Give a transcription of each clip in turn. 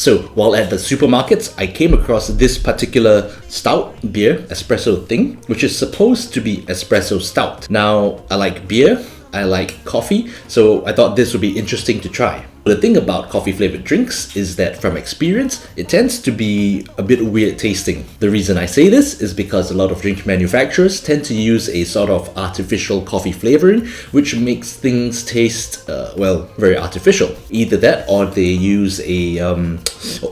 So while at the supermarkets, I came across this particular stout beer, espresso thing, which is supposed to be espresso stout. Now, I like beer, I like coffee, so I thought this would be interesting to try. The thing about coffee flavored drinks is that from experience, it tends to be a bit weird tasting. The reason I say this is because a lot of drink manufacturers tend to use a sort of artificial coffee flavoring, which makes things taste, very artificial. Either that or they use a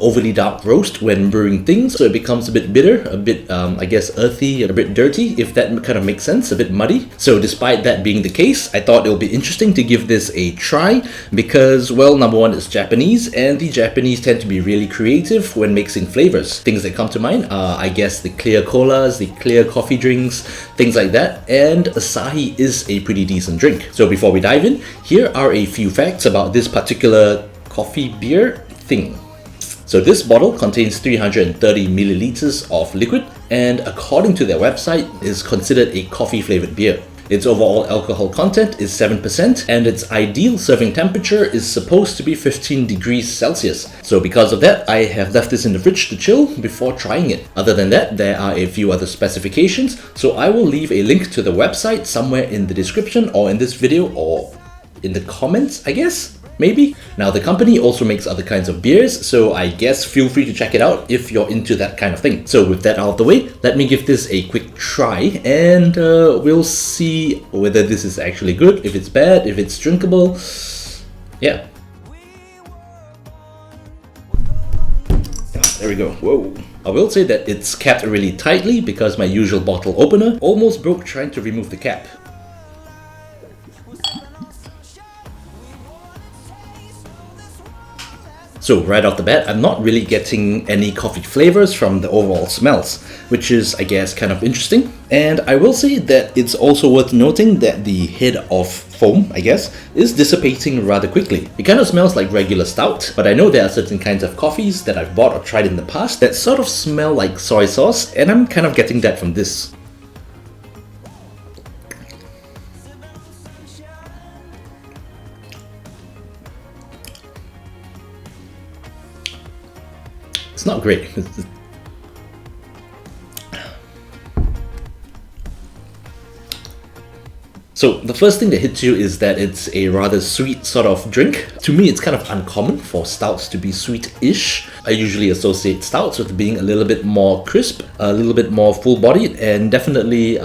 overly dark roast when brewing things, so it becomes a bit bitter, a bit, earthy, and a bit dirty, if that kind of makes sense, a bit muddy. So despite that being the case, I thought it would be interesting to give this a try because, well, number one, it's Japanese, and the Japanese tend to be really creative when mixing flavors. Things that come to mind are, I guess, the clear colas, the clear coffee drinks, things like that, and Asahi is a pretty decent drink. So before we dive in, here are a few facts about this particular coffee beer thing. So this bottle contains 330 milliliters of liquid, and according to their website, is considered a coffee flavored beer. Its overall alcohol content is 7%, and its ideal serving temperature is supposed to be 15 degrees Celsius. So because of that, I have left this in the fridge to chill before trying it. Other than that, there are a few other specifications, so I will leave a link to the website somewhere in the description or in this video or in the comments, I guess? Maybe? Now, the company also makes other kinds of beers, so I guess feel free to check it out if you're into that kind of thing. So with that out of the way, let me give this a quick try, and we'll see whether this is actually good, if it's bad, if it's drinkable. Yeah. There we go. Whoa. I will say that it's capped really tightly because my usual bottle opener almost broke trying to remove the cap. So right off the bat, I'm not really getting any coffee flavors from the overall smells, which is, I guess, kind of interesting. And I will say that it's also worth noting that the head of foam, I guess, is dissipating rather quickly. It kind of smells like regular stout, but I know there are certain kinds of coffees that I've bought or tried in the past that sort of smell like soy sauce, and I'm kind of getting that from this. It's not great. So the first thing that hits you is that it's a rather sweet sort of drink. To me, it's kind of uncommon for stouts to be sweet-ish. I usually associate stouts with being a little bit more crisp, a little bit more full-bodied, and definitely,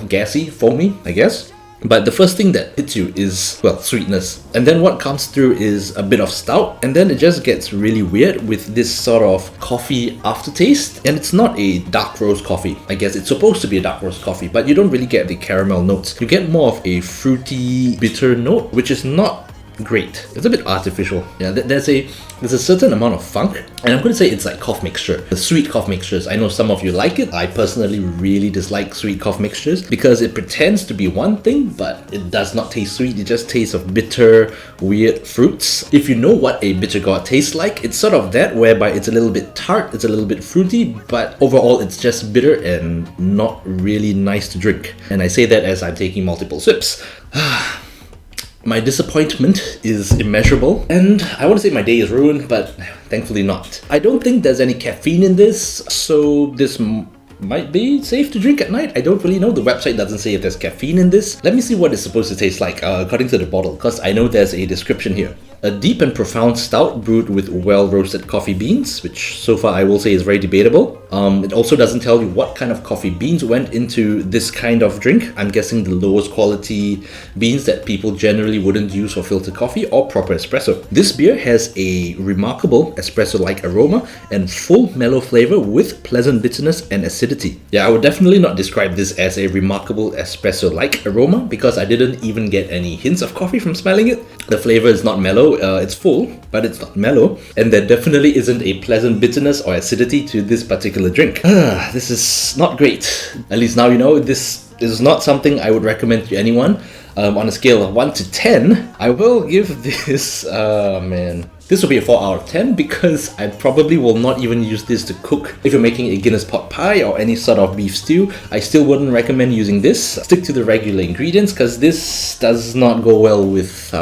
gassy, foamy, I guess. But the first thing that hits you is, well, sweetness. And then what comes through is a bit of stout, and then it just gets really weird with this sort of coffee aftertaste. And it's not a dark roast coffee. I guess it's supposed to be a dark roast coffee, but you don't really get the caramel notes. You get more of a fruity, bitter note, which is not great. It's a bit artificial. Yeah, there's a certain amount of funk, and I'm going to say it's like cough mixture. The sweet cough mixtures. I know some of you like it. I personally really dislike sweet cough mixtures because it pretends to be one thing, but it does not taste sweet. It just tastes of bitter, weird fruits. If you know what a bitter gourd tastes like, it's sort of that, whereby it's a little bit tart, it's a little bit fruity, but overall it's just bitter and not really nice to drink. And I say that as I'm taking multiple sips. My disappointment is immeasurable, and I want to say my day is ruined, but thankfully not. I don't think there's any caffeine in this, so this might be safe to drink at night. I don't really know. The website doesn't say if there's caffeine in this. Let me see what it's supposed to taste like according to the bottle, because I know there's a description here. A deep and profound stout brewed with well-roasted coffee beans, which so far I will say is very debatable. It also doesn't tell you what kind of coffee beans went into this kind of drink. I'm guessing the lowest quality beans that people generally wouldn't use for filtered coffee or proper espresso. This beer has a remarkable espresso-like aroma and full mellow flavor with pleasant bitterness and acidity. Yeah, I would definitely not describe this as a remarkable espresso-like aroma because I didn't even get any hints of coffee from smelling it. The flavor is not mellow. It's full, but it's not mellow, and there definitely isn't a pleasant bitterness or acidity to this particular drink. This is not great. At least now you know this is not something I would recommend to anyone. On a scale of 1 to 10, I will give this, this will be a 4 out of 10 because I probably will not even use this to cook. If you're making a Guinness pot pie or any sort of beef stew, I still wouldn't recommend using this. Stick to the regular ingredients because this does not go well with,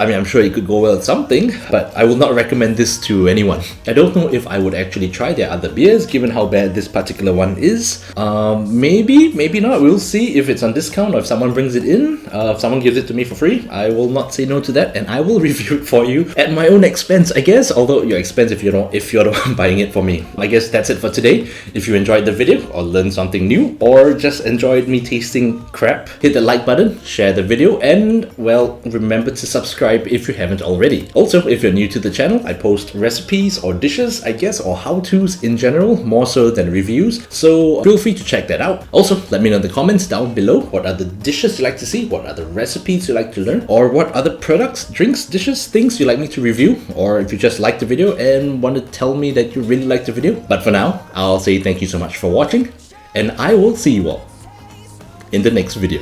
I mean, I'm sure it could go well at something, but I will not recommend this to anyone. I don't know if I would actually try their other beers, given how bad this particular one is. Maybe, maybe not. We'll see if it's on discount or if someone brings it in. If someone gives it to me for free, I will not say no to that, and I will review it for you at my own expense, I guess. Although your expense if you're the one buying it for me. I guess that's it for today. If you enjoyed the video or learned something new, or just enjoyed me tasting crap, hit the like button, share the video, and well, remember to subscribe if you haven't already. Also, if you're new to the channel, I post recipes or dishes, I guess, or how-tos in general, more so than reviews, so feel free to check that out. Also, let me know in the comments down below what other dishes you like to see, what other recipes you like to learn, or what other products, drinks, dishes, things you like me to review, or if you just liked the video and want to tell me that you really liked the video. But for now, I'll say thank you so much for watching, and I will see you all in the next video.